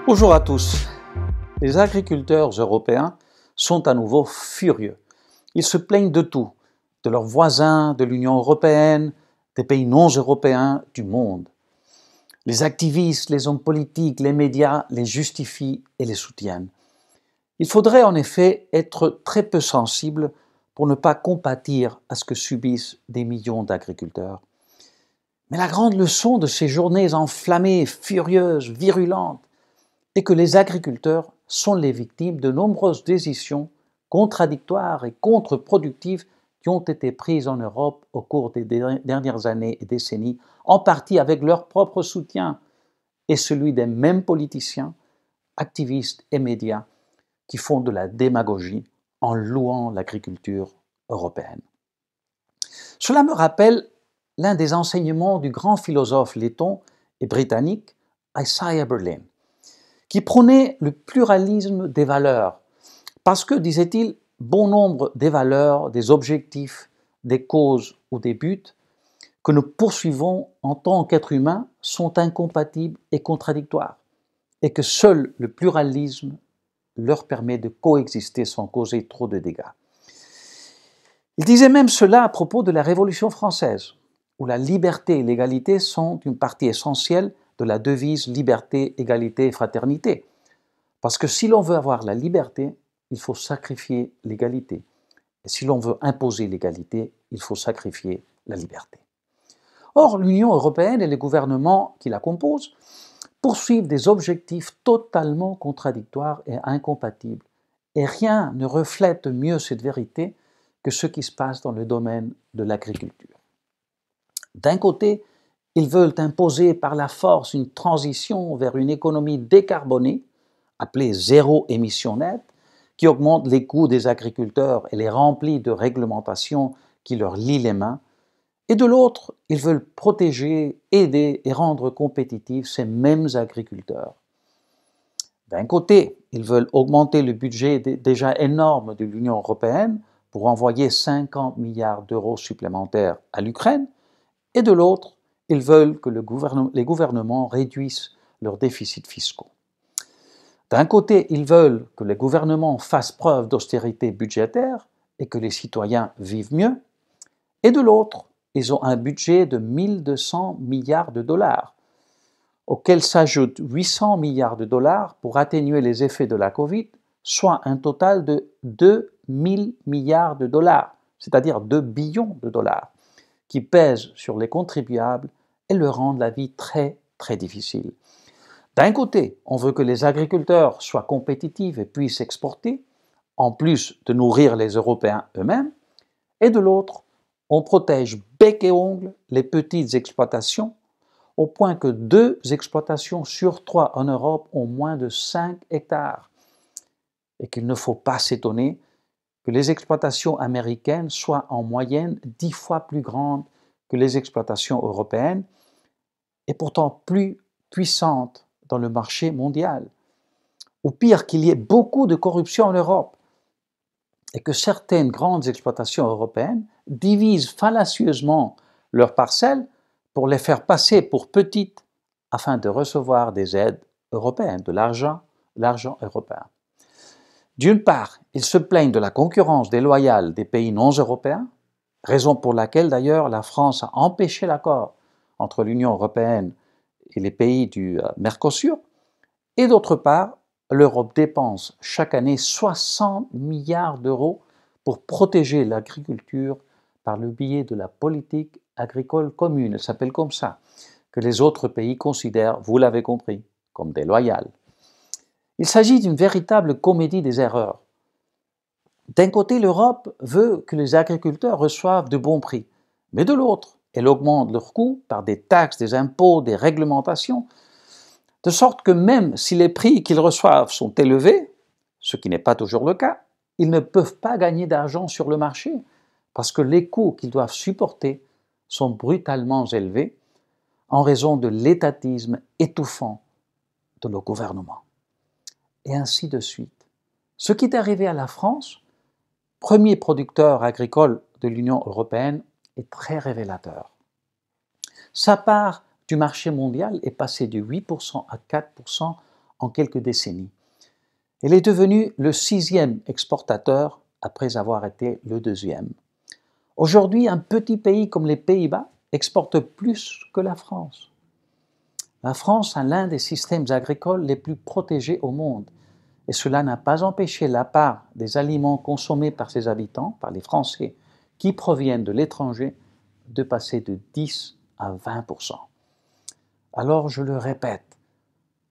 Bonjour à tous. Les agriculteurs européens sont à nouveau furieux. Ils se plaignent de tout, de leurs voisins, de l'Union européenne, des pays non européens, du monde. Les activistes, les hommes politiques, les médias les justifient et les soutiennent. Il faudrait en effet être très peu sensible pour ne pas compatir à ce que subissent des millions d'agriculteurs. Mais la grande leçon de ces journées enflammées, furieuses, virulentes, est que les agriculteurs sont les victimes de nombreuses décisions contradictoires et contre-productives qui ont été prises en Europe au cours des dernières années et décennies, en partie avec leur propre soutien et celui des mêmes politiciens, activistes et médias qui font de la démagogie en louant l'agriculture européenne. Cela me rappelle l'un des enseignements du grand philosophe letton et britannique Isaiah Berlin, qui prônait le pluralisme des valeurs, parce que, disait-il, bon nombre des valeurs, des objectifs, des causes ou des buts que nous poursuivons en tant qu'êtres humains sont incompatibles et contradictoires, et que seul le pluralisme leur permet de coexister sans causer trop de dégâts. Il disait même cela à propos de la Révolution française, où la liberté et l'égalité sont une partie essentielle de la devise liberté, égalité et fraternité. Parce que si l'on veut avoir la liberté, il faut sacrifier l'égalité. Et si l'on veut imposer l'égalité, il faut sacrifier la liberté. Or, l'Union européenne et les gouvernements qui la composent poursuivent des objectifs totalement contradictoires et incompatibles. Et rien ne reflète mieux cette vérité que ce qui se passe dans le domaine de l'agriculture. D'un côté, ils veulent imposer par la force une transition vers une économie décarbonée, appelée zéro émission nette, qui augmente les coûts des agriculteurs et les remplit de réglementations qui leur lient les mains. Et de l'autre, ils veulent protéger, aider et rendre compétitifs ces mêmes agriculteurs. D'un côté, ils veulent augmenter le budget déjà énorme de l'Union européenne pour envoyer 50 milliards d'euros supplémentaires à l'Ukraine, et de l'autre, ils veulent que les gouvernements réduisent leurs déficits fiscaux. D'un côté, ils veulent que les gouvernements fassent preuve d'austérité budgétaire et que les citoyens vivent mieux, et de l'autre, ils ont un budget de 1200 milliards de dollars, auquel s'ajoutent 800 milliards de dollars pour atténuer les effets de la Covid, soit un total de 2000 milliards de dollars, c'est-à-dire 2 billions de dollars, qui pèsent sur les contribuables et leur rendent la vie très, très difficile. D'un côté, on veut que les agriculteurs soient compétitifs et puissent exporter, en plus de nourrir les Européens eux-mêmes, et de l'autre, on protège bec et ongles les petites exploitations, au point que 2 exploitations sur 3 en Europe ont moins de 5 hectares, et qu'il ne faut pas s'étonner que les exploitations américaines soient en moyenne 10 fois plus grandes que les exploitations européennes, et pourtant plus puissantes dans le marché mondial. Ou pire, qu'il y ait beaucoup de corruption en Europe, et que certaines grandes exploitations européennes divisent fallacieusement leurs parcelles pour les faire passer pour petites afin de recevoir des aides européennes, de l'argent européen. D'une part, ils se plaignent de la concurrence déloyale des pays non européens, raison pour laquelle d'ailleurs la France a empêché l'accord entre l'Union européenne et les pays du Mercosur, et d'autre part, l'Europe dépense chaque année 60 milliards d'euros pour protéger l'agriculture par le biais de la politique agricole commune, elle s'appelle comme ça, que les autres pays considèrent, vous l'avez compris, comme déloyale. Il s'agit d'une véritable comédie des erreurs. D'un côté, l'Europe veut que les agriculteurs reçoivent de bons prix, mais de l'autre, elle augmente leurs coûts par des taxes, des impôts, des réglementations, de sorte que même si les prix qu'ils reçoivent sont élevés, ce qui n'est pas toujours le cas, ils ne peuvent pas gagner d'argent sur le marché parce que les coûts qu'ils doivent supporter sont brutalement élevés en raison de l'étatisme étouffant de nos gouvernements. Et ainsi de suite. Ce qui est arrivé à la France, premier producteur agricole de l'Union européenne, est très révélateur. Sa part du marché mondial est passée de 8% à 4% en quelques décennies. Elle est devenue le 6e exportateur après avoir été le 2e. Aujourd'hui, un petit pays comme les Pays-Bas exporte plus que la France. La France a l'un des systèmes agricoles les plus protégés au monde et cela n'a pas empêché la part des aliments consommés par ses habitants, par les Français qui proviennent de l'étranger, de passer de 10 à 20%. Alors je le répète,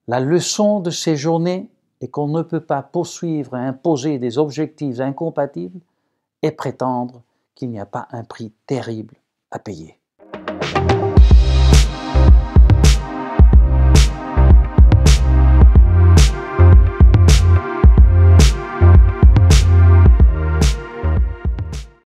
la leçon de ces journées est qu'on ne peut pas poursuivre et imposer des objectifs incompatibles et prétendre qu'il n'y a pas un prix terrible à payer.